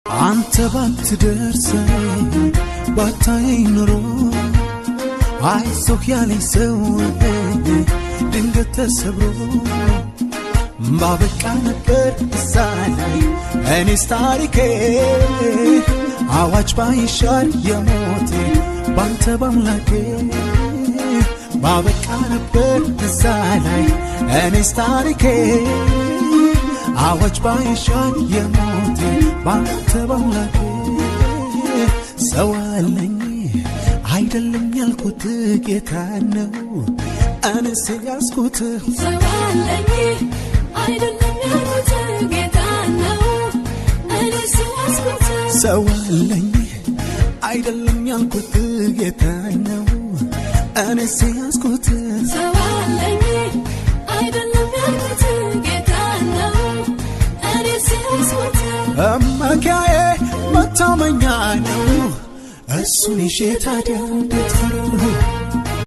አንተ ባትደርሰኝ ባታየኝ ኑሮ አይዞህ ያለኝ ሰው ድንገት ተሰብሮ ባበቃ ነበር እዛ ላይ እኔስ ታሪኬ አዋጅ ባይሻር የሞቴ ባንተ ባምላኬ ባበቃ ነበር እዛ ላይ እኔስ ታሪኬ አዋጅ ባይሻር የሞቴ ባንተ ባምላኬ ሰው አለኝ አይደለም ያልኩት ጌታ ነው እኔስ ያስኩት ሰው አለኝ አይደለም ያልኩት ጌታ ነው እኔስ ያስኩት ሰው አለኝ አይደለም ያልኩት ጌታ ነው እኔስ ያስኩት ሰው አለኝ አይደለም ያልኩት ጌታ ነው እኔስ ያስኩት መመኪያዬ መታመኛ ነው እሱን ይዤ ታዲያ እንዴት ፈራሁ